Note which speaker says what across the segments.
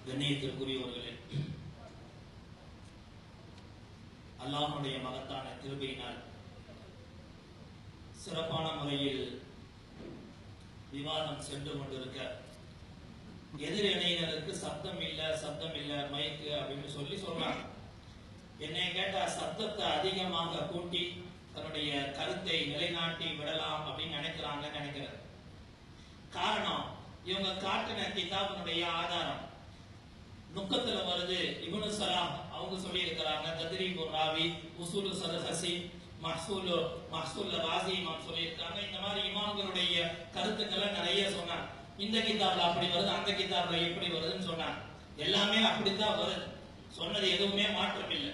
Speaker 1: கண்ணியத்திற்குரியவர்களே, அல்லாஹ்வுடைய மகத்தான கிருபையினால் சிறப்பான முறையில் விவாதம் சென்று கொண்டிருக்க, எதிரணியினருக்கு சப்தம் இல்ல மைக்கு அப்படின்னு சொல்றாங்க. என்னை கேட்ட சத்தத்தை அதிகமாக கூட்டி தன்னுடைய கருத்தை நிலைநாட்டி விடலாம் அப்படின்னு நினைக்கிறேன். காரணம், இவங்க காட்டின கிதாபினுடைய ஆதாரம் நுக்கத்துல வருது. இப்னு சலாம் அவங்க சொல்லி இருக்கிறாங்க, தத்ரீபுர் ராவி, உசூல் சதஹசி, மஹ்சூல் ராஸி இமாம் சொல்லி இருக்காங்க. இந்த மாதிரி இமாம்களுடைய கருத்துக்களை நிறைய சொன்னாங்க. இந்த கிதாப்ல அப்படி வருது, அந்த கிதாப்ல எப்படி வருதுன்னு சொன்னாங்க. எல்லாமே அப்படித்தான் வருது, சொன்னது எதுவுமே மாற்றம் இல்லை.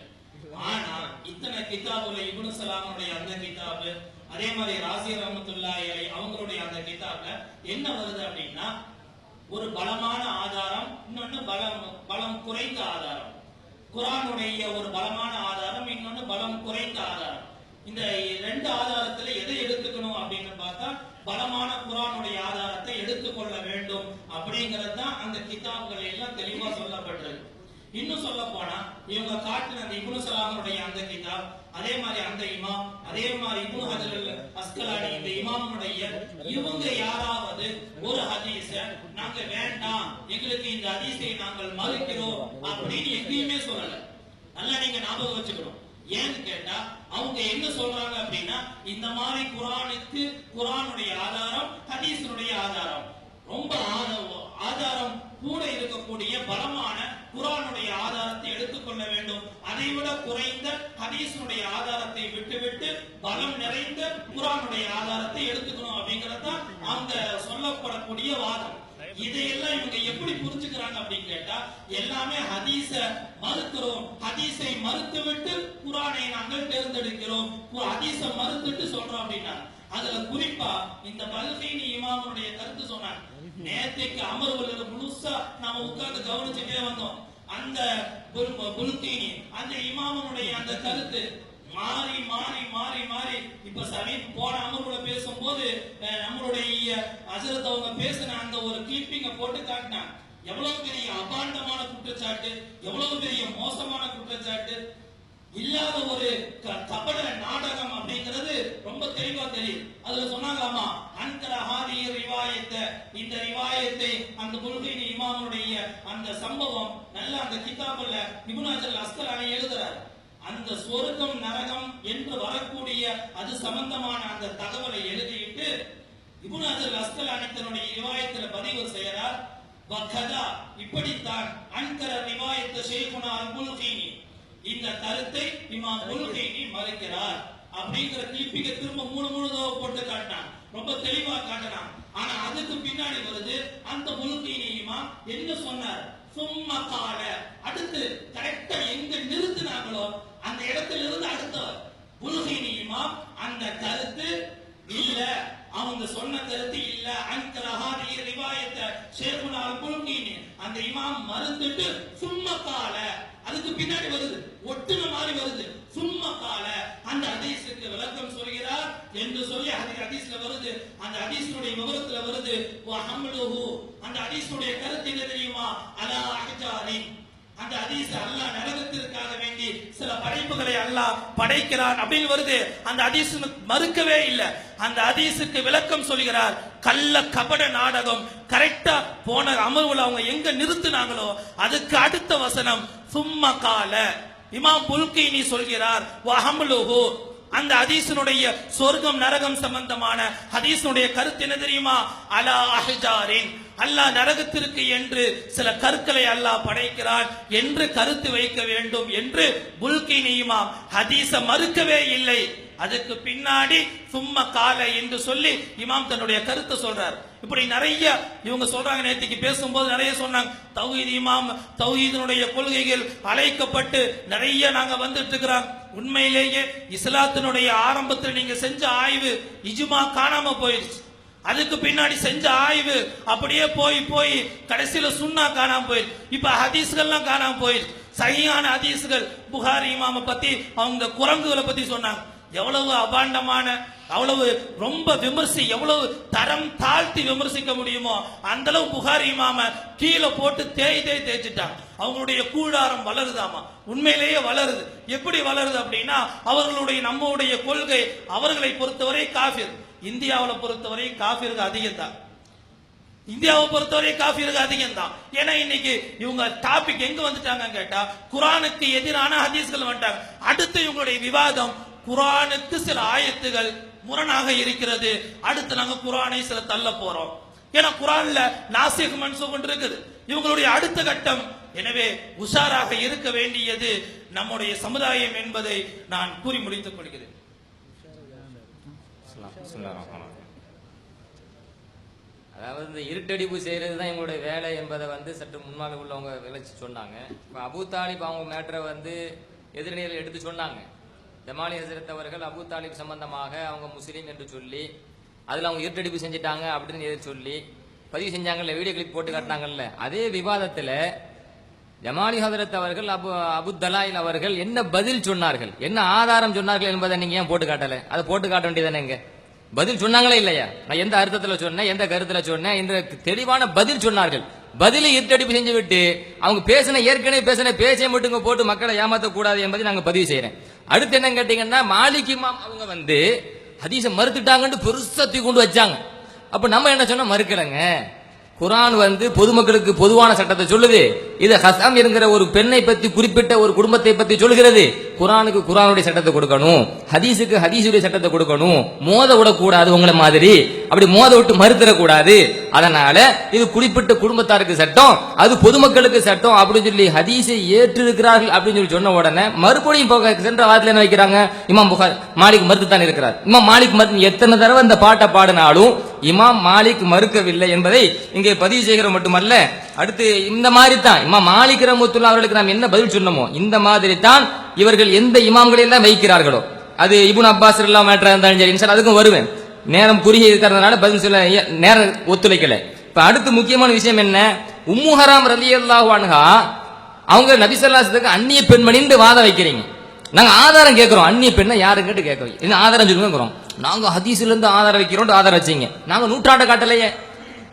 Speaker 1: ஆனா இத்தனை கிதாபுல இப்னு சலாமுடைய அந்த கிதாபு, அதே மாதிரி ராஸி ரஹ்மத்துல்லாஹி அலைஹி அவங்களுடைய அந்த கிதாப்ல என்ன வருது அப்படின்னா, ஒரு பலமான ஆதாரம், இன்னொன்னு பலம் குறைந்த ஆதாரம். குர்ஆனுடைய ஒரு பலமான ஆதாரம், இன்னொன்னு பலம் குறைந்த ஆதாரம். இந்த ரெண்டு ஆதாரத்துல எதை எடுத்துக்கணும் அப்படின்னு பார்த்தா, பலமான குர்ஆனுடைய ஆதாரத்தை எடுத்துக்கொள்ள வேண்டும் அப்படிங்கிறது தான் அந்த கிதாப்கள் எல்லாம் தெளிவா சொல்லப்பட்டிருக்கு. இன்னும் சொல்ல போனா, இவங்க காட்டின அந்த இப்னு சலாமுடைய அந்த கிதாப், அதே மாதிரி அந்த இமாம், அதே மாதிரி இப்னு ஹஜர் அஸ்கலானி இந்த இமாமுடைய இவங்க யாராவது ஒரு ஹதீஸ நாங்க வேண்டாம், எங்களுக்கு இந்த ஹதீஸை நாங்கள் மறுக்கிறோம் அப்படின்னு எங்கேயுமே சொல்லல. நல்லா நீங்க ஞாபகம் வச்சுக்கணும். ஏன்னு கேட்டா, அவங்க என்ன சொல்றாங்க அப்படின்னா, இந்த மாதிரி குர்ஆனுக்கு குர்ஆனுடைய ஆதாரம், ஹதீஸினுடைய ஆதாரம், ரொம்ப ஆதாரம் கூட இருக்கக்கூடிய பலமான குர்ஆனுடைய ஆதாரத்தை எடுத்துக்கொள்ள வேண்டும். அதை விட குறைந்த ஹதீஸுடைய ஆதாரத்தை விட்டுவிட்டு பலம் நிறைந்த குர்ஆனுடைய ஆதாரத்தை எடுத்துக்கணும் அப்படிங்கறத அவங்க சொல்லப்படக்கூடிய வாதம். இதையெல்லாம் இவங்க எப்படி புரிஞ்சுக்கிறாங்க அப்படின்னு கேட்டா, எல்லாமே ஹதீஸ மறுக்கிறோம், ஹதீஸை மறுத்துவிட்டு குர்ஆனை நாங்கள் தேர்ந்தெடுக்கிறோம், ஹதீஸை மறுத்துட்டு சொல்றோம் அப்படின்னா, அதுல குறிப்பா இந்த பல்கைனி இமாமுடைய கருத்து சொன்னாங்க. நேற்றைக்கு அமர்வுல முழுசா நாம உட்கார்ந்து கவனிச்சுட்டே வந்தோம். அந்த புல்கைனி அந்த இமாமுடைய அந்த கருத்து மாறி மாறி மாறி மாறி இப்ப போன அமர்வுல பேசும்போது நம்மளுடைய ஹஜ்ரத் அவங்க பேசின அந்த ஒரு கிளிப்பிங்க போட்டு காட்டினாங்க. எவ்வளவு பெரிய அபாண்டமான குற்றச்சாட்டு, எவ்வளவு பெரிய மோசமான குற்றச்சாட்டு, இல்லாத ஒரு கபட நாடகம் அப்படிங்கிறது ரொம்ப தெளிவா தெரியும். அதுல சொன்னாங்களாமா, அன்கர ஹாதிய ரிவாயத்த, இந்த ரிவாயத்தை அந்த புல்கைனி இமாமுடைய அந்த சம்பவம் நல்ல அந்த கிதாபுல இப்னு ஹஜர் அஸ்கலானி எழுதுறார். அந்த சொர்க்கம் நரகம் என்று வரக்கூடிய அது சம்பந்தமான அந்த தகவலை எழுதிட்டு இப்னு ஹஜர் அஸ்கலானி தன்னுடைய ரிவாயத்துல பதிவு செய்யறார். வகதா, இப்படித்தான் அன்கர ரிவாயத்த ஷைகுனா அல் புல்கைனி, இந்த கருத்தை இமாம் புல்கைனி மறுக்கிறார் அப்படிங்கிற கிளிப்பிங்க திரும்ப மூணு தடவை போட்டு காட்டினான். ரொம்ப தெளிவா காட்டினான். ஆனா அதுக்கு பின்னாடி வருது, அந்த புல்கைனி இமாம் என்ன சொன்னார், சும்மா கால, அடுத்து கரெக்டா எங்க நிறுத்தினாங்களோ அந்த இடத்துல இருந்து அடுத்தவர் புல்கைனி இமாம் அந்த கருத்து இல்ல, அவங்க சொன்ன கருத்து இல்ல, அன்கர ஹாதிய ரிவாயத்த ஷைகுனா அல் புல்கைனி அந்த இமாம் மறுத்துட்டு சும்மா கால, அதுக்கு பின்னாடி வருது, ஒட்டுன மாதிரி வருது, சும்மா கால அந்த ஹதீஸுக்கு விளக்கம் சொல்கிறார் என்று சொல்லி ஹதீஸ்ல வருது. அந்த ஹதீஸுடைய விவரத்துல வருது, வஹம்லுஹு, அந்த ஹதீஸுடைய கருத்து என்ன தெரியுமா, அலா அஹ்ஜாரி, அந்த ஹதீஸ் அல்லாஹ் நரகத்திற்காக வேண்டி சில படைப்புகளை அல்லாஹ் படைக்கிறான் அப்படின்னு வருது. அந்த ஹதீஸ் மறுக்கவே இல்லை. அந்த ஹதீஸுக்கு விளக்கம் சொல்கிறார். கள்ள கபட நாடகம் கரெக்டா போன அமர்வுல அவங்க எங்க நிறுத்தினாங்களோ அதுக்கு அடுத்த வசனம் சும்மா கால, இமாம் புல்கைனி சொல்கிறார், வஹம்லுஹு, அந்த ஹதீஸினுடைய சொர்க்கம் நரகம் சம்பந்தமான ஹதீஸினுடைய கருத்து என்ன தெரியுமா, அலா அஹ்ஜாரின், அல்லாஹ் நரகத்திற்கு என்று சில கற்களை அல்லாஹ் படைக்கிறான் என்று கருத்து வைக்க வேண்டும் என்று புல்கைனி இமாம் ஹதீஸ மறுக்கவே இல்லை. அதுக்கு பின்னாடி சும்மா கால என்று சொல்லி இமாம் தன்னுடைய கருத்தை சொல்றார். இப்படி நிறைய இவங்க சொல்றாங்க. நேற்றுக்கு பேசும்போது நிறைய சொன்னாங்க, தௌஹீத் இமாம் தௌஹீதினுடைய கொள்கைகள் அழைக்கப்பட்டு நிறைய நாங்க வந்துட்டு இருக்கிறோம். உண்மையிலேயே இஸ்லாத்தினுடைய ஆரம்பத்தில் நீங்க செஞ்ச ஆய்வு இஜ்மா காணாம போயிடுச்சு. அதுக்கு பின்னாடி செஞ்ச ஆய்வு அப்படியே போய் கடைசியில சுன்னா காணாம போயிடுச்சு. இப்ப ஹதீஸ்கள்லாம் காணாம போயிடுச்சு. சஹீஹான ஹதீஸ்கள் புகாரி இமாம பத்தி அவங்க குரங்குகளை பத்தி சொன்னாங்க. எவ்வளவு அபாண்டமான, அவ்வளவு ரொம்ப எவ்வளவு தரம் தாழ்த்தி விமர்சிக்க முடியுமோ அந்த அளவு புகாரி இமாம கீழே போட்டு தேய்ச்சிட்டாங்க. அவங்களுடைய கூடாரம் வளருதாமா, உண்மையிலேயே வளருது. எப்படி வளருது அப்படின்னா, அவர்களுடைய நம்முடைய கொள்கை அவர்களை பொறுத்தவரை காஃபிர். இந்தியாவை பொறுத்தவரை காஃபிருக்கு அதிகம் தான். இந்தியாவை பொறுத்தவரை காஃபிருக்கு அதிகம் தான். ஏன்னா இன்னைக்கு இவங்க டாபிக் எங்க வந்துட்டாங்க கேட்டா, குரானுக்கு எதிரான ஹதீஸ்கள் வந்துட்டாங்க. அடுத்து இவங்களுடைய விவாதம், குரானுக்கு சில ஆயத்துகள் முரணாக இருக்கிறது, அடுத்து நாங்க குரானை சில தள்ள போறோம். ஏன்னா குரான்ல நாசிக் மன்சூக் இருக்குது இவங்களுடைய அடுத்த கட்டம். எனவே உஷாராக இருக்க வேண்டியது நம்முடைய சமுதாயம் என்பதை நான் கூறி முடித்துக் கொள்கிறேன்.
Speaker 2: அதாவது இந்த இருட்டடிப்பு செய்யறது தான் எங்களுடைய வேலை என்பதை சற்று முன்னால் உள்ளவங்க விளைச்சி சொன்னாங்க. இப்போ அபூ தாலிப் அவங்க மேட்டரை எதிர்நிலையில் எடுத்து சொன்னாங்க. ஜமாலி ஹசரத் அவர்கள் அபூ தாலிப் சம்பந்தமாக அவங்க முஸ்லீம் என்று சொல்லி அதில் அவங்க இருட்டடிப்பு செஞ்சிட்டாங்க அப்படின்னு எதிர் சொல்லி பதிவு செஞ்சாங்கல்ல, வீடியோ கிளிப் போட்டு காட்டினாங்கல்ல. அதே விவாதத்தில் ஜமாலி ஹசரத் அவர்கள் அபு தலாயில் அவர்கள் என்ன பதில் சொன்னார்கள், என்ன ஆதாரம் சொன்னார்கள் என்பதை நீங்க ஏன் போட்டு காட்டல? அதை போட்டு காட்ட வேண்டியதானே. இங்க பதில் சொன்னாங்களே இல்லையா? நான் எந்த அர்த்தத்துல சொன்னேன், எந்த கருத்துல சொன்னேன் என்ற தெளிவான பதில் சொன்னார்கள். பதிலை இருட்டடிப்பு செஞ்சு விட்டு அவங்க ஏற்கனவே பேசின பேச்சை மட்டும் போட்டு மக்களை ஏமாத்த கூடாது என்பதை நாங்க பதிவு செய்யறேன். அடுத்து என்ன கேட்டீங்கன்னா, மாலிக் இமாம் அவங்க ஹதீஸை மறுத்துட்டாங்கன்னு பெருசத்தி கொண்டு வச்சாங்க. அப்ப நம்ம என்ன சொன்னா, மறுக்கலங்க. குரான் பொதுமக்களுக்கு பொதுவான சட்டத்தை சொல்லுது. இது ஹசாம் என்கிற ஒரு பெண்ணை பத்தி, குறிப்பிட்ட ஒரு குடும்பத்தை பத்தி சொல்கிறது. குரானுக்கு குரானுடைய சட்டத்தை கொடுக்கணும், ஹதீஸுக்கு ஹதீஸுடைய சட்டத்தை கொடுக்கணும். மோத விடக்கூடாது உங்களை மாதிரி, அப்படி மோத விட்டு மறுத்தரக்கூடாது. அதனால இது குறிப்பிட்ட குடும்பத்தாருக்கு சட்டம், அது பொதுமக்களுக்கு சட்டம் அப்படின்னு சொல்லி ஹதீஸை ஏற்றிருக்கிறார்கள் அப்படின்னு சொல்லி சொன்ன உடனே மறுபடியும் சென்ற வாரத்தில் என்ன வைக்கிறாங்க, இமாம் புகாரி மாலிக் மறுத்துத்தான் இருக்கிறார். இமாம் மாலிக் மறுத்து எத்தனை தடவை இந்த பாட்டை பாடினாலும் இமாம் மாலிக் மறுக்கவில்லை என்பதை இங்கே பதிவு செய்கிற மட்டுமல்ல, அடுத்து இந்த மாதிரி தான் இமாம் மாலிக் ரஹ்மத்துல்லாஹி அவர்களுக்கு நாம் என்ன பதில் சொன்னோமோ இந்த மாதிரி தான் இவர்கள் எந்த இமாம்களை எல்லாம் வைக்கிறார்களோ, அது இப்னு அப்பாஸ் எல்லாம் மேட்டரா இருந்தாலும் சரி, இன்ஷா அதுக்கும் வருவேன். நேரம் குறுகி இருக்கிறதுனால பதில் சொல்ல நேரம் ஒத்துழைக்கல. இப்ப அடுத்து முக்கியமான விஷயம் என்ன, உம்மு ஹராம் ரலியல்லாஹு அன்ஹா அவங்க நபி ஸல்லல்லாஹு அலைஹி வஸல்லம் அந்நிய பெண்மணின்னு வாதம் வைக்கிறீங்க. நாங்க ஆதாரம் கேட்கிறோம், அந்நிய பெண்ணை யாரு கேட்டு கேட்கிறோம், என்ன ஆதாரம் சொல்லுங்க. நாங்க ஹதீஸ்ல இருந்து ஆதாரம் வைக்கிறோம், ஆதாரம் வச்சீங்க. நாங்க நூற்றாண்டு காட்டலையே,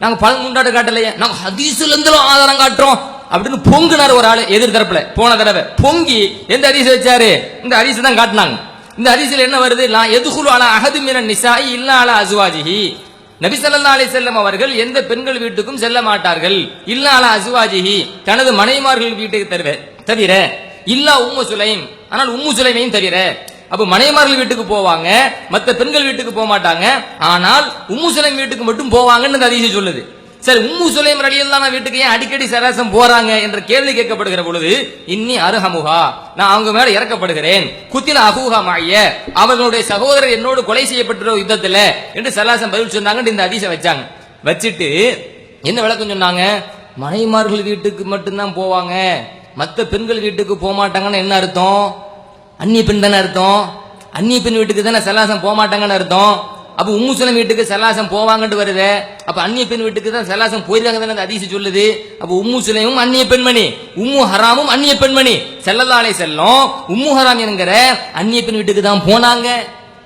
Speaker 2: நாங்க 13 காட்டலையே, நாங்க ஹதீஸ்ல இருந்து ஆதாரம் காட்டுறோம் அப்படின்னு பொங்குனார் ஒரு ஆளு எதிர் தரப்புல. போன தடவை பொங்கி எந்த ஹதீஸ் வச்சாரு, இந்த ஹதீஸ் தான் காட்டினாங்க. இந்த ஹதீஸ்ல என்ன வருது, லா யதுகுலு அலா அஹது மினன் நிசாஇ இல்லா அலா அஸ்வாஜிஹி, நபி ஸல்லல்லாஹு அலைஹி வஸல்லம் அவர்கள் எந்த பெண்கள் வீட்டுக்கும் செல்ல மாட்டார்கள், இல்லா அலா அஸ்வாஜிஹி தனது மனைவிமார்கள் வீட்டுக்கு தவிர, இல்லா உம்மு சுலைம் ஆனால் உம்மு சுலைமையும் தவிர. அப்ப மனைவிமார்கள் வீட்டுக்கு போவாங்க, மற்ற பெண்கள் வீட்டுக்கு போக மாட்டாங்க, ஆனால் உம்மு சுலைம் வீட்டுக்கு மட்டும் போவாங்கன்னு ஹதீஸ் சொல்லுது. சரி, உம்மு சுலைம் ரலியல்லாஹு வீட்டுக்கு ஏன் அடிக்கடி சராசம் போறாங்க என்ற கேள்வி கேட்கப்படுகிற பொழுது, இன்னி அர்ஹமுஹா நான் அவங்க மேல இறக்கப்படுகிறேன், குத்தில அபூஹா மாய அவர்களுடைய சகோதரர் என்னோடு கொலை செய்யப்பட்ட யுத்தத்துல என்று சராசம் பதில் சொன்னாங்க. இந்த ஹதீஸை வச்சாங்க. வச்சுட்டு என்ன விளக்கம் சொன்னாங்க, மனைவிமார்கள் வீட்டுக்கு மட்டும்தான் போவாங்க, மற்ற பெண்கள் வீட்டுக்கு போக மாட்டாங்கன்னு என்ன அர்த்தம், அந்நிய பெண் தானே அர்த்தம், அந்நிய பெண் வீட்டுக்கு தானே சல்லாசம் போக மாட்டாங்கன்னு அர்த்தம். அப்ப உம்மு சுலைம் வீட்டுக்கு சல்லாசம் போவாங்கன்னு வருது, அப்ப அந்நிய பெண் வீட்டுக்கு தான் சல்லாசம் போயிருக்காங்க தானே ஹதீஸ் சொல்லுது. அப்ப உம்மு சுலைமும் அந்நிய பெண்மணி, உம்மு ஹராமும் அந்நிய பெண்மணி. ஸல்லல்லாஹு அலைஹி வஸல்லம் உம்மு ஹராம் என்கிற அந்நிய பெண் வீட்டுக்கு தான் போனாங்க,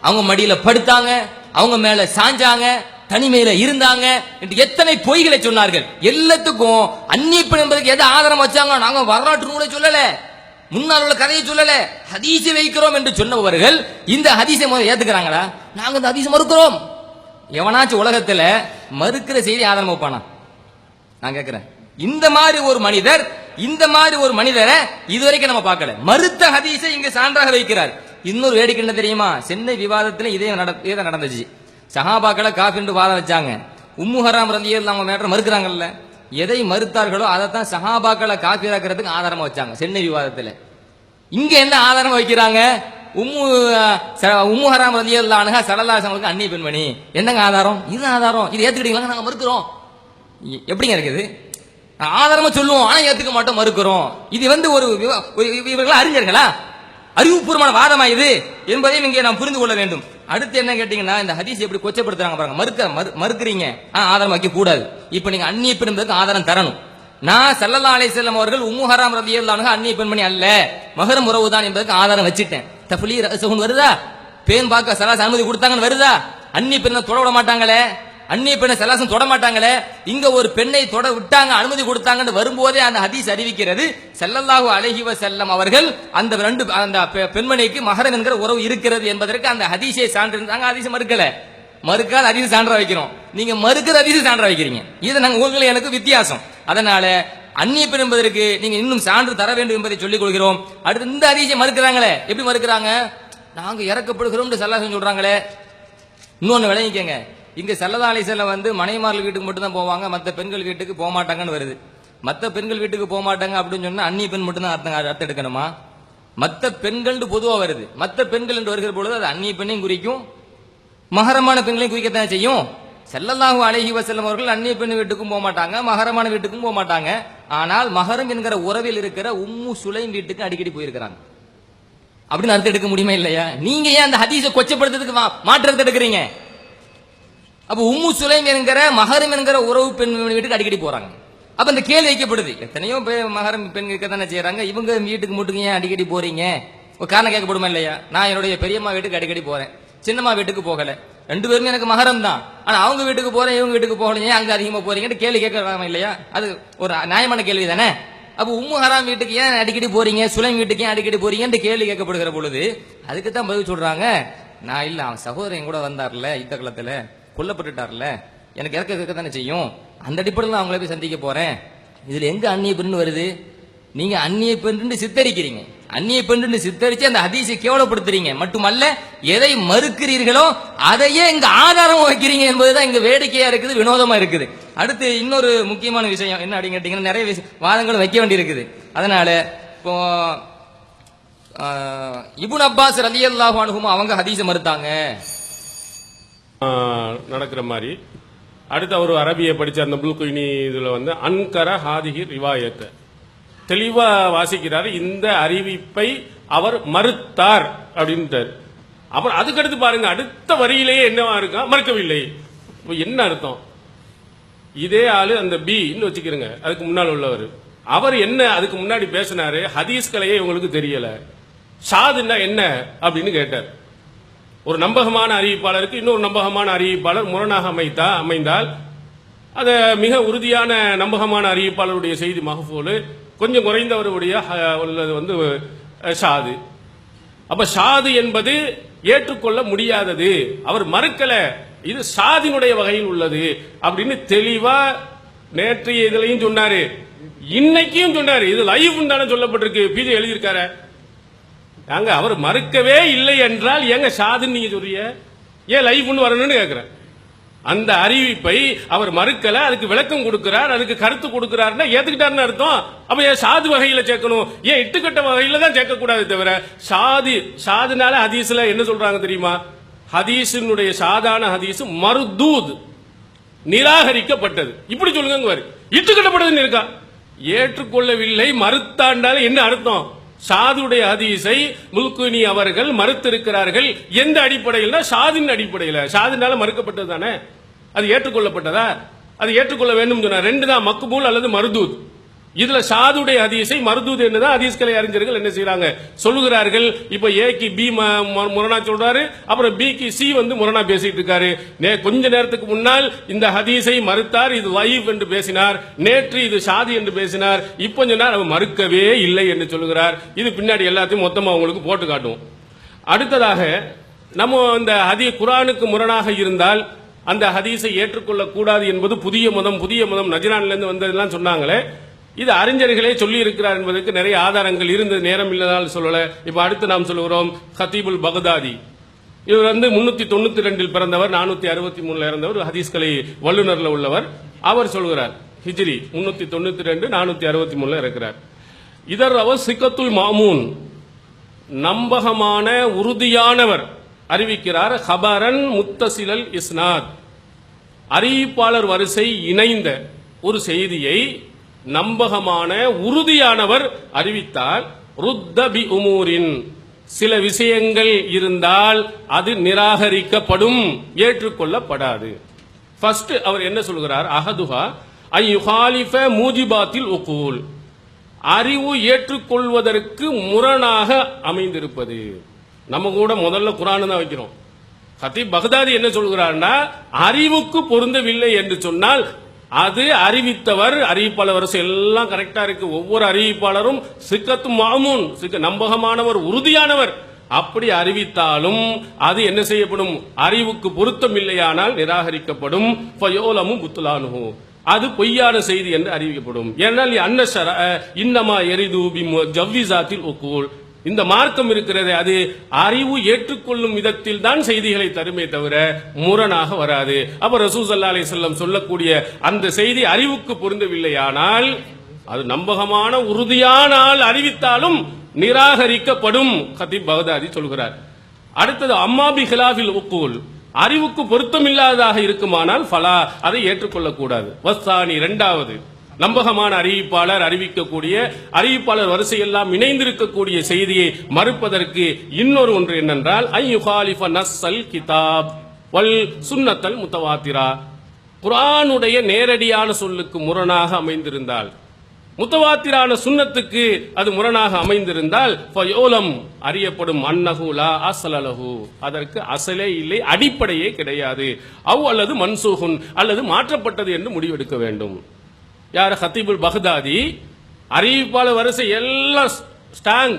Speaker 2: அவங்க மடியில படுத்தாங்க, அவங்க மேல சாஞ்சாங்க, தனிமையில இருந்தாங்க என்று எத்தனை பொய்களை சொன்னார்கள். எல்லாத்துக்கும் அந்நிய பெண் என்பதற்கு எதை ஆதாரம் வச்சாங்க, நாங்க வரலாற்று நூலை சொல்லல, முன்னால் உள்ள கதையை சொல்லல, ஹதீஸை வைக்கிறோம் என்று சொன்னவர்கள் இந்த ஹதீஸை ஏத்துக்கிறாங்களா? நாங்க இந்த ஹதீஸை மறுக்கிறோம். எவனாச்சும் உலகத்துல மறுக்கிற செய்தி ஆதாரம் வைப்பானா? நான் கேட்கிறேன். இந்த மாதிரி ஒரு மனிதரை இதுவரைக்கும் நம்ம பார்க்கல. மறுத்த ஹதீஸை இங்க சான்றாக வைக்கிறார். இன்னொரு வேடிக்கை என்ன தெரியுமா, சென்னை விவாதத்தில் இதே நடந்துச்சு. சஹாபாக்களை காஃபின்னு வாதம் வச்சாங்க, உம்மு ஹராம் ரலியல்லாஹு அவங்க மேட்டர் மறுக்கிறாங்கல்ல, எதை மறுத்தார்களோ அதைத்தான் சஹாபாக்களை காஃபிராக்கிறதுக்கு ஆதாரமா வச்சாங்க சென்னை விவாதத்தில். இங்க என்ன ஆதாரம் வைக்கிறாங்க, உம்மு ஹராம் ரலியல்லாஹு அன்ஹா ஸல்லல்லாஹு அலைஹி வஸல்லம் அந்நிய பெண்மணி. என்னங்க ஆதாரம்? இது ஆதாரம், இது ஏத்துக்கிட்டீங்களா? நாங்க மறுக்கிறோம். எப்படிங்க இருக்குது? ஆதாரமா சொல்லுவோம், ஆனா ஏத்துக்க மாட்டோம், மறுக்கிறோம். இது ஒரு இவர்கள் அறிஞர்களா, அறிவுபூர்வமான வாதமா இது என்பதையும் இங்கே நாம் புரிந்து கொள்ள வேண்டும். அடுத்து என்ன கேட்டீங்கன்னா, இந்த ஹதீஸ் எப்படி கொச்சப்படுத்துறாங்க பாருங்க. மறுக்கிறீங்க, ஆதாரம் வைக்க கூடாது. இப்ப நீங்க அந்நிய பெண் என்பதற்கு ஆதாரம் தரணும். நான் ஸல்லல்லாஹு அலைஹி வஸல்லம் அவர்கள் உம்மு ஹராம் ரலியல்லாஹு அன்ஹா அந்நிய பெண்மணி அல்ல, மஹரம் உறவுதான் என்பதற்கு ஆதாரம் வச்சிட்டேன். தஃப்லீர் ரஸஹுன் வருதா? பேன் பார்க்க சலாசம் அனுமதி கொடுத்தாங்கன்னு வருதா? அந்நிய பெண்ணை தொட விட மாட்டாங்களே, அந்நிய பெண்ணை சலாசம் தொட மாட்டாங்களே. இங்க ஒரு பெண்ணை தொட விட்டாங்க, அனுமதி கொடுத்தாங்கன்னு வரும்போதே அந்த ஹதீஸ் அறிவிக்கிறது ஸல்லல்லாஹு அலைஹி வஸல்லம் அவர்கள் அந்த பெண்மணிக்கு மஹரம் என்கிற உறவு இருக்கிறது என்பதற்கு அந்த ஹதீஸை சான்று இருந்தாங்க. ஹதீஸ் மறுக்காத ஹதீஸ் சான்றா வைக்கிறோம், நீங்க மறுக்கிற ஹதீஸ் சான்றா வைக்கிறீங்க. இது நாங்க உங்களுக்கு எனக்கு வித்தியாசம். அதனால அந்நிய பெண் என்பதற்கு நீங்க இன்னும் சான்று தர வேண்டும் என்பதை சொல்லிக் கொள்கிறோம். அடுத்து இந்த ஹதீஸை மறுக்கிறாங்களே, எப்படி மறுக்கிறாங்க? நாங்க இறக்கப்படுகிறோம் சல்லாஹ் சொல்றாங்களே. இன்னொன்னு விளங்கிக்கங்க, இங்க ஸல்லல்லாஹு அலைஹி வஸல்லம் மனைமார்கள் வீட்டுக்கு மட்டும் தான் போவாங்க, மற்ற பெண்கள் வீட்டுக்கு போக மாட்டாங்கன்னு வருது. மற்ற பெண்கள் வீட்டுக்கு போக மாட்டாங்க அப்படின்னு சொன்னா அந்நிய பெண் மட்டும் தான் அர்த்தம் எடுக்கணுமா? மற்ற பெண்கள் பொதுவா வருது, மற்ற பெண்கள் என்று வருகிற பொழுது அது அந்நிய பெண்ணையும் குறிக்கும், மஹரமான பெண்களையும் குறிக்கத்தான் செய்யும். ஸல்லல்லாஹு அலைஹி வஸல்லம் அவர்கள் அந்நிய பெண் வீட்டுக்கும் போக மாட்டாங்க, மஹரமான வீட்டுக்கும் போக மாட்டாங்க. ஆனால் மஹரம் என்கிற உறவில் இருக்கிற உம்மு சுலைம் வீட்டுக்கு அடிக்கடி போயிருக்கிறாங்க. அப்படின்னு அர்த்தம் எடுக்க முடியுமா இல்லையா? நீங்க ஏன் அந்த ஹதீஸை கொச்சப்படுத்துறதுக்கு மாற்றத்தை எடுக்கிறீங்க? அப்ப உம்மு சுலைம் என்கிற மஹரம் என்கிற உறவு பெண் வீட்டுக்கு அடிக்கடி போறாங்க. அப்ப இந்த கேள்வி வைக்கப்படுது, எத்தனையோ மஹரம் பெண் தானே செய்யறாங்க, இவங்க வீட்டுக்கு மட்டும் ஏன் அடிக்கடி போறீங்க? ஒரு காரணம் கேட்கப்படுமா இல்லையா? நான் என்னுடைய பெரியம்மா வீட்டுக்கு அடிக்கடி போறேன், சின்னம்மா வீட்டுக்கு போகல, ரெண்டு பேருமே எனக்கு மஹரம் தான், ஆனா அவங்க வீட்டுக்கு போறேன் இவங்க வீட்டுக்கு போகலையே, அங்க அதிகமா போறீங்கன்னு கேள்வி கேட்கலாமா இல்லையா? அது ஒரு நியாயமான கேள்வி தானே. அப்ப உம்மு ஹராம் வீட்டுக்கு ஏன் அடிக்கடி போறீங்க, சுலைம் வீட்டுக்கு ஏன் அடிக்கடி போறீங்கன்னு கேள்வி கேட்கப்படுகிற பொழுது அதுக்கு தான் பதில் சொல்றாங்க, நான் இல்ல அவன் சகோதரன் கூட வந்தார்ல, யுத்த காலத்துல கொல்லப்பட்டுட்டார்ல, எனக்கு இறக்க கேட்க தானே செய்யும், அந்த அடிப்படையில் அவங்கள போய் சந்திக்க போறேன். இதுல எங்க அந்நிய பெண் வருது? நீங்க அந்நிய பெண் சித்தரிக்கிறீங்க, அந்நிய பெண் சித்தரிச்சு அந்த ஹதீஸை கேவலப்படுத்துறீங்க. மட்டுமல்ல, எதை மறுக்கிறீர்களோ அதையே இங்க ஆதாரம் வைக்கிறீங்க என்பதுதான் இங்க வேடிக்கையா இருக்குது, வினோதமா இருக்குது. அடுத்து இன்னொரு முக்கியமான விஷயம் என்ன அப்படின்னு கேட்டீங்கன்னா, நிறைய வாதங்களும் வைக்க வேண்டி இருக்குது. அதனால இப்போ இப்னு அப்பாஸ் ரலியல்லாஹு அன்ஹுமா அவங்க ஹதீஸை மறுத்தாங்க
Speaker 3: நடக்கிற மாதிரி. அடுத்து அவர் அரபியை படிச்ச அந்த புல்குயினி இதுல அன்கர ஹாதிஹி ரிவாயத்தை தெளிவா வாசிக்கிறார். இந்த அறிவிப்பை அவர் மறுத்தார் அப்படின்ட்டார். அப்புறம் அதுக்கடுத்து பாருங்க, அடுத்த வரியிலேயே என்னவா இருக்கா, மறுக்கவில்லை. என்ன அர்த்தம்? இதே ஆளு அந்த பி இன்னும் வச்சுக்கிறங்க, அதுக்கு முன்னால் உள்ளவர், அவர் என்ன அதுக்கு முன்னாடி பேசினாரு, ஹதீஸ்களையே இவங்களுக்கு தெரியல, ஷாதுன்னா என்ன அப்படின்னு கேட்டார். ஒரு நம்பகமான அறிவிப்பாளருக்கு இன்னொரு நம்பகமான அறிவிப்பாளர் முரணாக அமைந்தால் அத மிக உறுதியான நம்பகமான அறிவிப்பாளருடைய செய்தி மஹ்ஃபூல், கொஞ்சம் குறைந்தவருடைய உள்ளது ஷாது. அப்ப ஷாது என்பது ஏற்றுக்கொள்ள முடியாதது, அவர் மறுக்கல, இது ஷாதினுடைய வகையில் உள்ளது அப்படின்னு தெளிவா நேற்றைய இதுலையும் சொன்னாரு, இன்னைக்கும் சொன்னாரு. இது லைவ் தானே சொல்லப்பட்டிருக்கு, பிஜே எழுதியிருக்காரு. அங்க அவர் மறுக்கவே இல்லை என்றால் ஏங்க ஷாதுன்னு நீங்க சொல்றீங்க, ஏன் லைவ்னு வரணும்னு கேட்கிறேன். அந்த அறிவிப்பை அவர் மறுக்கல, அதுக்கு விளக்கம் கொடுக்கிறார், அதுக்கு கருத்து கொடுக்கிறாருன்னா ஏத்துக்கிட்டாருன்னு அர்த்தம். அப்ப ஏன் ஷாது வகையில சேர்க்கணும், ஏன் இட்டுக்கட்ட வகையில தான் சேர்க்க கூடாது தவிர ஷாதுனால ஹதீஸ்ல என்ன சொல்றாங்க தெரியுமா? ஹதீஸினுடைய சாதாரண ஹதீஸ் மர்தூத், நிராகரிக்கப்பட்டது, இப்படி சொல்லுங்க. இட்டுக்கட்டப்பட்டதுன்னு இருக்கா? ஏற்றுக்கொள்ளவில்லை மறுத்தாண்டால என்ன அர்த்தம்? ஷாதுடைய ஹதீஸை முல்குனி அவர்கள் மறுத்திருக்கிறார்கள். எந்த அடிப்படையில்? ஷாதின் அடிப்படையில். ஷாதினால மறுக்கப்பட்டது தானே, அது ஏற்றுக்கொள்ளப்பட்டதா? அது ஏற்றுக்கொள்ள வேண்டும் சொன்னா ரெண்டு தான், மக்பூல் அல்லது மர்தூத். இதுல ஷாதுடைய ஹதீஸை மர்தூத் என்னதான் ஹதீஸ்களை அறிஞர்கள் என்ன செய்யறாங்க சொல்லுகிறார்கள். இப்ப ஏக்கு பி முரணா சொல்றாரு, அப்புறம் பிக்கு சி முரணா பேசிட்டு இருக்காரு. கொஞ்ச நேரத்துக்கு முன்னால் இந்த ஹதீஸை மறுத்தார், இது லைவ் என்று பேசினார், நேற்று இது ஷாதி என்று பேசினார், இப்ப சொன்னார் அவர் மறுக்கவே இல்லை என்று சொல்லுகிறார். இது பின்னாடி எல்லாத்தையும் மொத்தமா உங்களுக்கு போட்டு காட்டுவோம். அடுத்ததாக நம்ம இந்த குர்ஆனுக்கு முரணாக இருந்தால் அந்த ஹதீஸை ஏற்றுக்கொள்ள கூடாது என்பது புதிய மதம் நஜ்ரான்ல இருந்து வந்ததெல்லாம் சொன்னாங்களே, இது அறிஞர்களே சொல்லி இருக்கிறார் என்பதற்கு நிறைய ஆதாரங்கள் இருந்தது, நேரம் இல்லதால் சொல்லல. இப்ப அடுத்து நாம் சொல்லுகிறோம் கத்தீபுல் பகதாதி. இவர் 392 பிறந்தவர், 463 இறந்தவர், ஹதீஸ்களை வல்லுநர்ல உள்ளவர். அவர் சொல்கிறார், ஹிஜ்ரி 392 463 இருக்கிறார். இதர் அவர் சிக்கத்துல் மாமூன், நம்பகமான உறுதியானவர் அறிவிக்கிறார். ஹபரன் முத்தசிலல் இஸ்னாத், அறிவிப்பாளர் வரிசை இணைந்த ஒரு செய்தியை நம்பகமான உறுதியானவர் அறிவித்தால் ருத்த பி உமூரின், சில விஷயங்கள் இருந்தால் அது நிராகரிக்கப்படும், ஏற்றுக்கொள்ளப்படாது. ஃபர்ஸ்ட் அவர் என்ன சொல்கிறார்? அஹதுஹா ஐ யுகாலிஃப மூஜிபாத்தில் உகூல், அறிவு ஏற்றுக்கொள்வதற்கு முரணாக அமைந்திருப்பது. நம்ம கூட முதல்ல குர்ஆன் தான் வைக்கிறோம். கத்தீப் பக்தாதி என்ன சொல்கிறார்னா, அறிவுக்கு பொருந்தவில்லை என்று சொன்னால் அது அறிவித்தவர் அறிவிப்பாளர் வரிசை எல்லாம் கரெக்டா இருக்கு. ஒவ்வொரு அறிவிப்பாளரும் சிக்கத்து மாமூன், நம்பகமானவர், உறுதியானவர். அப்படி அறிவித்தாலும் அது என்ன செய்யப்படும்? அறிவுக்கு பொருத்தம் இல்லையானால் நிராகரிக்கப்படும். ஃபயோலமு புத்துலானுஹு, அது பொய்யான செய்தி என்று அறிவிக்கப்படும். ஏனால் அன்னஷர இன்னமா எரிது ஜவ்விசாத்தில் உக்கூல், இந்த மார்க்கம் இருக்கிறது அது அறிவு ஏற்றுக்கொள்ளும் விதத்தில் தான் செய்திகளை தருமே தவிர முரணாக வராது. அப்ப ரசூல் ஸல்லல்லாஹு அலைஹி வஸல்லம் சொல்லக்கூடிய அந்த செய்தி அறிவுக்கு பொருந்தவில்லையானால் அது நம்பகமான உறுதியானால் அறிவித்தாலும் நிராகரிக்கப்படும். கத்தீப் பக்தாதி சொல்கிறார். அடுத்தது அம்மா பி ஹிலாஃபில் உக்கூல், அறிவுக்கு பொருத்தமில்லாததாக இருக்குமானால் ஃபலா, அதை ஏற்றுக்கொள்ளக்கூடாது. வஸ்தானி, இரண்டாவது, நம்பகமான அறிவிப்பாளர் அறிவிக்கக்கூடிய அறிவிப்பாளர் வரிசையெல்லாம் இணைந்திருக்கக்கூடிய செய்தியை மறுப்பதற்கு இன்னொரு ஒன்று என்னென்றால் ஐயுகாலிஃப நஸ்ஸல் கிதாப் வல் சுன்னத்தல் முத்தவாத்திரா, குர்ஆனுடைய நேரடியான சொல்லுக்கு முரணாக அமைந்திருந்தால், முத்தவாத்திரான சுன்னத்துக்கு அது முரணாக அமைந்திருந்தால் ஃபயோலம் அறியப்படும் அன்னஹு லா அஸ்லலஹு, அதற்கு அசலே இல்லை, அடிப்படையே கிடையாது. அவ் அல்லது மன்சூஹுன், அல்லது மாற்றப்பட்டது என்று முடிவெடுக்க வேண்டும். யார்? கத்தீபுல் பக்தாதி. அறிவிப்பாளர் வரிசை எல்லாம் ஸ்டாங்,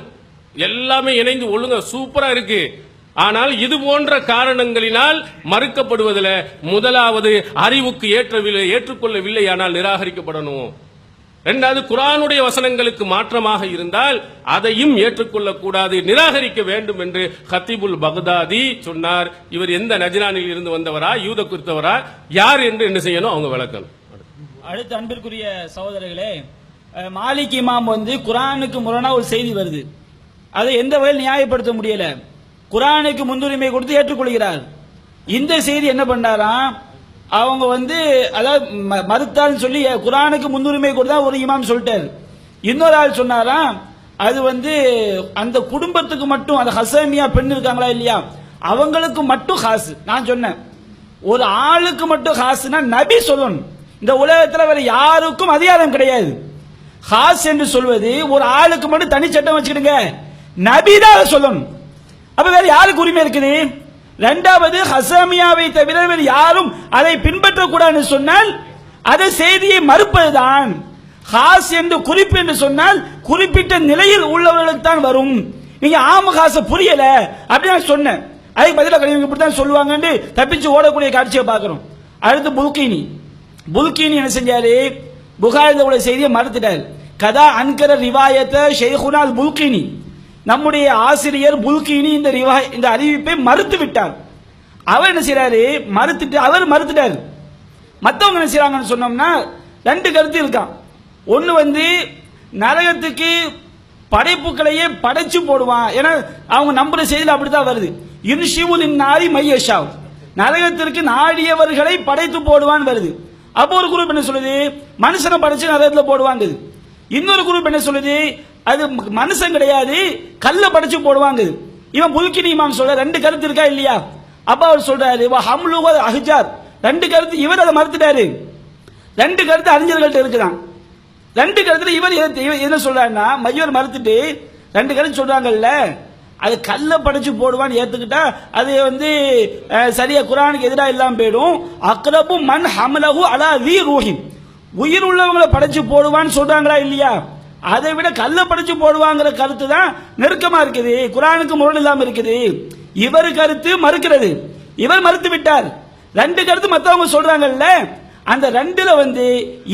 Speaker 3: எல்லாமே இணைந்து ஒழுங்க சூப்பரா இருக்கு. ஆனால் இது போன்ற காரணங்களினால் மறுக்கப்படுவதில் முதலாவது அறிவுக்கு ஏற்றவில்லை, ஏற்றுக்கொள்ளவில்லை, ஆனால் நிராகரிக்கப்படணும். இரண்டாவது, குர்ஆனுடைய வசனங்களுக்கு மாற்றமாக இருந்தால் அதையும் ஏற்றுக்கொள்ளக்கூடாது, நிராகரிக்க வேண்டும் என்று கத்தீபுல் பக்தாதி சொன்னார். இவர் எந்த நஜ்ரானில் இருந்து வந்தவரா, யூத குறித்தவரா, யார் என்று என்ன செய்யணும் அவங்க விளக்கணும்.
Speaker 4: அடுத்த அன்பிற்குரிய சகோதரர்களே, மாலிக் இமாம் குர்ஆனுக்கு முரணா ஒரு செய்தி வருது, அதை எந்த வகையில் நியாயப்படுத்த முடியல, குர்ஆனுக்கு முன்னுரிமை கொடுத்து ஏற்றுக்கொள்கிறார். இந்த செய்தி என்ன பண்ணாராம், அவங்க அதாவது மறுத்தான்னு சொல்லி குர்ஆனுக்கு முன்னுரிமை கொடுத்தா ஒரு இமாம் சொல்லிட்டார். இன்னொரு ஆள் சொன்னாராம், அது அந்த குடும்பத்துக்கு மட்டும், அந்த ஹசமியா பெண் இருக்காங்களா இல்லையா, அவங்களுக்கு மட்டும் காசு. நான் சொன்னேன், ஒரு ஆளுக்கு மட்டும் காசுனா நபி சொல்லணும், இந்த உலகத்தில் வேற யாருக்கும் அதிகாரம் கிடையாது. ஹாஸ் என்று சொல்வது ஒரு ஆளுக்கு மட்டும் தனி சட்டம் வச்சுக்கிடுங்க, நபி தான் சொல்லணும். அப்ப வேற யாருக்கு உரிமை இருக்குது? இரண்டாவது, ஹசமியாவை தவிர வேறு யாரும் அதை பின்பற்றக்கூடாதுன்னு சொன்னால் அதை செய்தியை மறுப்பதுதான். ஹாஸ் என்று குறிப்பு என்று சொன்னால் குறிப்பிட்ட நிலையில் உள்ளவர்களுக்கு தான் வரும். நீங்க ஆம காச புரியல அப்படி நான் சொன்னேன். அதுக்கு பதிலாக இப்படித்தான் சொல்லுவாங்க தப்பிச்சு ஓடக்கூடிய காட்சியை பார்க்கிறோம். அடுத்து புல்கினி என்ன செஞ்சாரு? புகாரில செய்தியை மறுத்துட்டார். கதா அன்கர ரிவாயத்தை ஷேகுனால் புல்கினி, நம்முடைய ஆசிரியர் புல்கினி இந்த அறிவிப்பை மறுத்து விட்டார். அவர் என்ன செய்யறாரு? அவர் மறுத்துட்டார். மற்றவங்க என்ன செய்யறாங்கன்னு சொன்னோம்னா ரெண்டு கருத்து இருக்கான். ஒன்னு நரகத்துக்கு படைப்புகளையே படைச்சு போடுவான், ஏன்னா அவங்க நம்புற செய்தியில் அப்படித்தான் வருது. இன்ஷிவுலின் நாரி மையஷா, நரகத்திற்கு நாடியவர்களை படைத்து போடுவான் வருது. அப்போ ஒரு குரூப் என்ன சொல்லுது, மனுஷனை படைச்சு நரகத்தில் போடுவாங்க. இன்னொரு குரூப் என்ன சொல்லுது, அது மனுஷன் கிடையாது, கல்ல படைச்சு போடுவாங்க. இவன் புல்கினி இமாம் சொல்ற ரெண்டு கருத்து இருக்கா இல்லையா? அப்ப அவர் சொல்றாரு அஹ்ஜார், ரெண்டு கருத்து. இவர் அதை மறுத்துட்டாரு. ரெண்டு கருத்து அறிஞர்கள்ட்ட இருக்குதான். ரெண்டு கருத்துல இவர் என்ன சொல்றாருன்னா, மையவர் மறுத்துட்டு ரெண்டு கருத்து சொல்றாங்கல்ல, அது கல்ல படைச்சு போடுவான்னு ஏத்துக்கிட்டா அது சரியா குர்ஆனுக்கு எதிராக இல்லாம போயிடும். அக்ரபு மன் ஹமலஹு அலா தி ரூஹின், உயிர் உள்ளவங்களை படைச்சு போடுவான்னு சொல்றாங்களா இல்லையா? அதை விட கல்ல படைச்சு போடுவாங்கிற கருத்து தான் நெருக்கமா இருக்குது, குர்ஆனுக்கு முரண் இல்லாம இருக்குது. இவர் கருத்து மறுக்கிறது, இவர் மறுத்து விட்டார். ரெண்டு கருத்து மற்றவங்க சொல்றாங்கல்ல, அந்த ரெண்டுல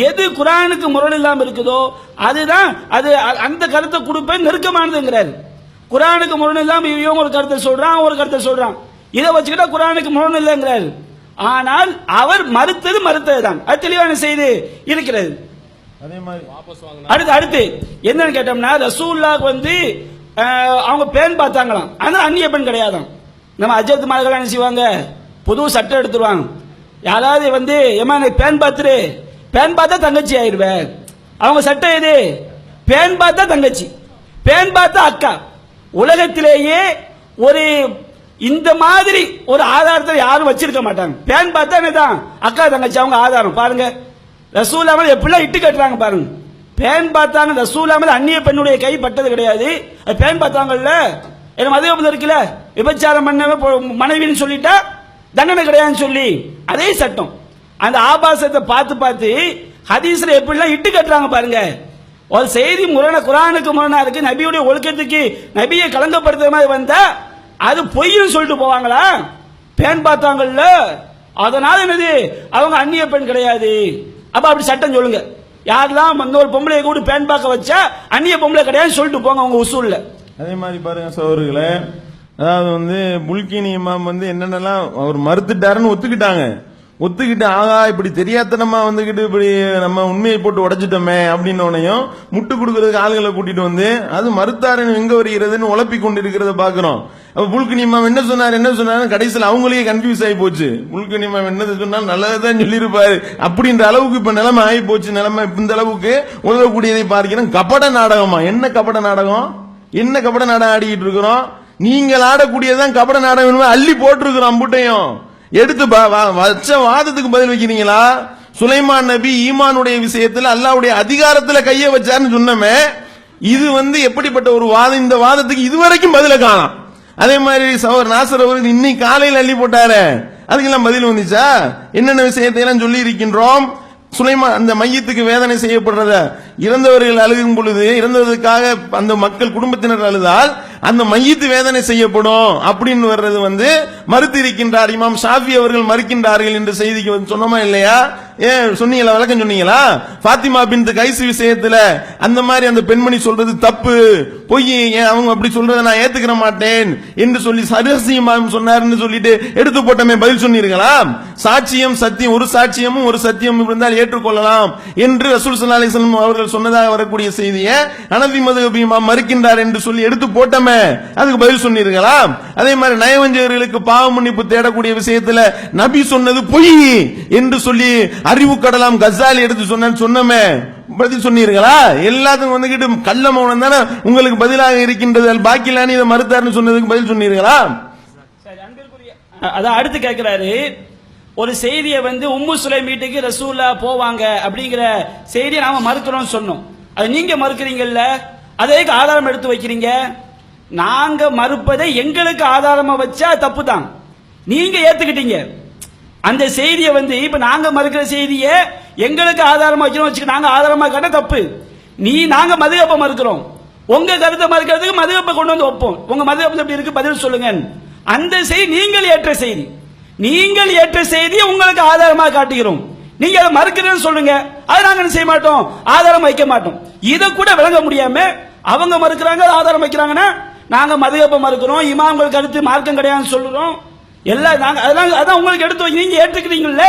Speaker 4: எது குர்ஆனுக்கு முரண் இல்லாம இருக்குதோ அதுதான் அது, அந்த கருத்தை கொடுப்பேன் நெருக்கமானதுங்கிறார். குர்ஆனுக்கு முரண் இல்லாம இவங்க ஒரு கருத்தை சொல்றான், ஒரு கருத்தை சொல்றான், இதை வச்சுக்கிட்டா குர்ஆனுக்கு முரண் இல்லைங்கிறார். ஆனால் அவர் மறுத்ததுதான். அது தெளிவான செய்தி இருக்கிறது.
Speaker 5: அதே மாதிரி
Speaker 4: அடுத்து என்னன்னு கேட்டோம்னா, ரசூலுல்லாஹ்க்கு அவங்க பெண் பார்த்தாங்களாம், ஆனா அந்நிய பெண் கிடையாதான். நம்ம அஜத் மார்கள் என்ன செய்வாங்க, புது சட்டை எடுத்துருவாங்க. யாராவது ஏமா பேன் பார்த்துரு, பேன் பார்த்தா தங்கச்சி ஆயிடுவேன். அவங்க சட்டை எது? பேன் பார்த்தா தங்கச்சி, பேன் பார்த்தா அக்கா. உலகத்திலேயே ஒரு இந்த மாதிரி ஒரு ஆதாரத்தை யாரும் வச்சிருக்க மாட்டாங்க. பேன் பார்த்தா என்னதான் அக்கா தங்கச்சி, அவங்க ஆதாரம் பாருங்க. ரசூலுல்லாஹ் எப்படிலாம் இட்டு கட்டுறாங்க பாருங்க. பேன் பார்த்தாங்க, ரசூலுல்லாஹ் அந்நிய பெண்ணுடைய கை பட்டது கிடையாது. அது பேன் பார்த்தாங்கல்ல, ஏன்னா மதுகபத்தில் இருக்குல்ல, விபச்சாரம் பண்ண மனைவின்னு சொல்லிட்டா தண்டனை கிடையாதுன்னு சொல்லி அதே சட்டம். அந்த ஆபாசத்தை பார்த்து பார்த்து ஹதீஸ்ல எப்படிலாம் இட்டு கட்டுறாங்க பாருங்க. ஒரு செய்தி குரானுக்கு முரணா இருக்கு, நபியுடைய ஒழுக்கத்துக்கு நபியை கலங்கப்படுத்துற மாதிரி வந்தா அது பொய்ன்னு சொல்லிட்டு போவாங்களா? பேன் பார்த்தாங்கல்ல, அதனால என்னது அவங்க அந்நிய பெண் கிடையாது. அப்ப அப்படி சட்டம் சொல்லுங்க. யாரெல்லாம் ஒரு பொம்பளையை கூட பேன் பார்க்க வச்சா அந்நிய பொம்பளை கிடையாதுன்னு சொல்லிட்டு போங்க உங்க உசூல்ல.
Speaker 5: அதே மாதிரி பாருங்க சகோதரர்களே, அதாவது புல்கினி இமாம் என்னென்னலாம் அவர் மறுத்துட்டாருன்னு ஒத்துக்கிட்டு ஆகா இப்படி தெரியாதனமா இப்படி நம்ம உண்மையை போட்டு உடைச்சிட்டோமே அப்படின்னோனையும் முட்டு கொடுக்கறதுக்கு ஆளுகளை கூட்டிட்டு அது மறுத்தாருன்னு எங்க வருகிறதுன்னு உழப்பி கொண்டு இருக்கிறத பாக்குறோம். அப்ப புல்கினி இமாம் என்ன சொன்னாரு கடைசியில் அவங்களே கன்ஃபியூஸ் ஆகி போச்சு. புல்கினி இமாம் என்ன சொன்னாலும் நல்லதான் சொல்லியிருப்பாரு அப்படின்ற அளவுக்கு இப்ப நிலைமை ஆகி போச்சு. நிலைமை இந்த அளவுக்கு உதவக்கூடியதை பார்க்கிறோம். கபட நாடகமா? என்ன கபட நாடகம் ஆடிக்கிட்டு இருக்கிறோம்? நீங்கள் ஆடக்கூடியதான் கபட நாடகம் அள்ளி போட்டிருக்கிறோம். அம்புட்டையும் எடுத்து வச்ச வாதத்துக்கு பதில் வைக்கிறீங்களா? சுலைமான் நபி ஈமானுடைய விஷயத்துல அல்லாஹ்வுடைய அதிகாரத்துல கைய வச்சாருன்னு சொன்னமே, இது எப்படிப்பட்ட ஒரு வாதம்? இந்த வாதத்துக்கு இதுவரைக்கும் பதில காணோம். அதே மாதிரி சவர் நாசர் அவர்கள் இன்னைக்கு காலையில் அள்ளி போட்டாரு, அதுக்கெல்லாம் பதில் வந்துச்சா? என்னென்ன விஷயத்தை எல்லாம் சொல்லி இருக்கின்றோம். சுலைமான் அந்த மையத்துக்கு வேதனை செய்யப்படுறத, இறந்தவர்கள் அழுகும் பொழுது இறந்ததுக்காக அந்த மக்கள் குடும்பத்தினர் அழுதால் அந்த மையத்து வேதனை செய்யப்படும் அப்படின்னு வர்றது மறுத்து இருக்கின்றார். இமாம் ஷாஃபி அவர்கள் மறுக்கின்றார்கள் என்று செய்திக்கு சொன்னோமா இல்லையா? ஏன் சொன்னீங்களா? விளக்கம் சொன்னீங்களா? பாத்திமா பின்த் கைஸ் விஷயத்துல அந்த மாதிரி அந்த பெண்மணி சொல்றது தப்பு, பொய், அவங்க அப்படி சொல்றதை நான் ஏத்துக்கிற மாட்டேன் என்று சொல்லி சரிசியமாக சொன்னார்னு சொல்லிட்டு எடுத்து போட்டமே பதில் சொன்னீர்களா? சாட்சியம் சத்தியம், ஒரு சாட்சியமும் ஒரு சத்தியமும் இருந்தால் ஏற்றுக்கொள்ளலாம் என்று ரசூல் ஸல்லல்லாஹு அலைஹி வஸல்லம் அவர்கள் சொன்னதாக வரக்கூடிய செய்தியை ஹனஃபி மதுஹப் இமாம் மறுக்கின்றார் என்று சொல்லி எடுத்து போட்டமே, அதுக்கு பதில் சொன்னீர்களா? அதே மாதிரி நயவஞ்சகர்களுக்கு பாவ மன்னிப்பு தேடக்கூடிய விஷயத்துல நபி சொன்னது பொய் என்று சொல்லி அறிவு கடலாம் கசாலி எடுத்து சொன்னமே, பதில் சொன்னீர்களா? எல்லாத்துக்கும் கள்ள மௌனம் தானே உங்களுக்கு பதிலாக இருக்கின்றது. பாக்கிலானி இதை மறுத்தாருன்னு சொன்னதுக்கு பதில் சொன்னீர்களா?
Speaker 4: அதான் அடுத்து கேட்கிறாரு, ஒரு செய்தியை உம்மு சுலைம் வீட்டுக்கு ரசூலா போவாங்க அப்படிங்கிற செய்தியை நாம மறுக்கிறோம் சொன்னோம். அது நீங்க மறுக்கிறீங்கல்ல, அதற்கு ஆதாரம் எடுத்து வைக்கிறீங்க. நாங்க மறுப்பதை எங்களுக்கு ஆதாரமா வச்சா தப்பு தான், நீங்க ஏத்துக்கிட்டீங்க. அந்த செய்தியை இப்ப நாங்க மறுக்கிற செய்தியை எங்களுக்கு ஆதாரமா வைக்கிறோம் வச்சுக்க, நாங்க ஆதாரமா காட்ட தப்பு. நாங்க மதுகப்ப மறுக்கிறோம், உங்க கருத்தை மறுக்கிறதுக்கு மதுகப்ப கொண்டு வைப்போம். உங்க மதுகப்ப எப்படி இருக்கு பதில் சொல்லுங்க. அந்த செய்தி நீங்கள் ஏற்ற செய்தியை உங்களுக்கு ஆதாரமாக காட்டுகிறோம். நீங்க அதை மறுக்கிறேன்னு சொல்லுங்க, அதை நாங்க செய்ய மாட்டோம், ஆதாரம் வைக்க மாட்டோம். இதை கூட விளங்க முடியாம அவங்க மறுக்கிறாங்க, ஆதாரம் வைக்கிறாங்கன்னா நாங்க மதுகப்ப மறுக்கிறோம், இமாம்கள் கருத்து மார்க்கம் கிடையாதுன்னு சொல்றோம். எல்லாம் நாங்க அதான் உங்களுக்கு எடுத்து வைக்க நீங்க ஏற்றுக்கிறீங்கல்ல,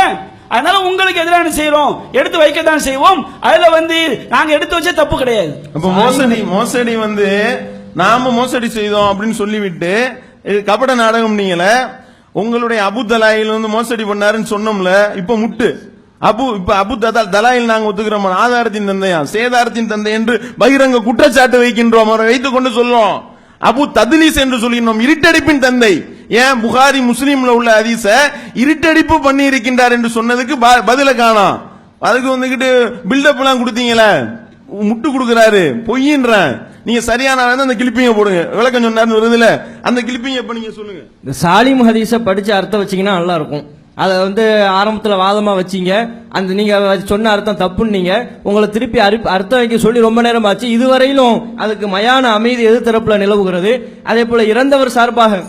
Speaker 4: அதனால உங்களுக்கு எதிரான செய்யறோம், எடுத்து வைக்கத்தான் செய்வோம். அதுல நாங்க எடுத்து வச்ச தப்பு கிடையாது.
Speaker 5: அப்ப மோசடி நாம மோசடி செய்தோம் அப்படின்னு சொல்லிவிட்டு கபட நாடகம் நீங்கள உங்களுடைய அபு தலாயில் மோசடி பண்ணாருன்னு சொன்னோம்ல, இப்ப முட்டு அபு தலாயில் நாங்க ஒத்துக்கிறோம், ஆதாரத்தின் தந்தையா சேதாரத்தின் தந்தை என்று பகிரங்க குற்றச்சாட்டு வைக்கின்றோம். அவரை வைத்துக் கொண்டு சொல்றோம் அபு தத்லீஸ் என்று சொல்கின்றோம், இருட்டடிப்பின் தந்தை. ஏன் புகாரி முஸ்லீம்ல உள்ள ஹதீஸ இருட்டடிப்பு பண்ணி இருக்கின்றார் என்று சொன்னதுக்கு பதில காணோம். அதுக்கு பில்டப் எல்லாம் கொடுத்தீங்களே, முட்டு கொடுக்கிறாரு பொய்யின்ற. நீங்க சரியான அந்த கிளிப்பிங்க போடுங்க, விளக்கம் சொன்னார்னு வருதுல, அந்த கிளிப்பிங்க இப்ப நீங்க சொல்லுங்க.
Speaker 6: இந்த சாலிம் ஹதீஸ படிச்சு அர்த்தம் வச்சீங்கன்னா நல்லா இருக்கும். அதை ஆரம்பத்துல வாதமா வச்சீங்க, அந்த நீங்க சொன்ன அர்த்தம் தப்புன்னு நீங்க உங்களை திருப்பி அர்த்தம் வைக்க சொல்லி ரொம்ப நேரம் ஆச்சு. இதுவரையிலும் அதுக்கு மயான அமைதி எதிர்த்தரப்புல நிலவுகிறது. அதே போல இறந்தவர் சார்பாக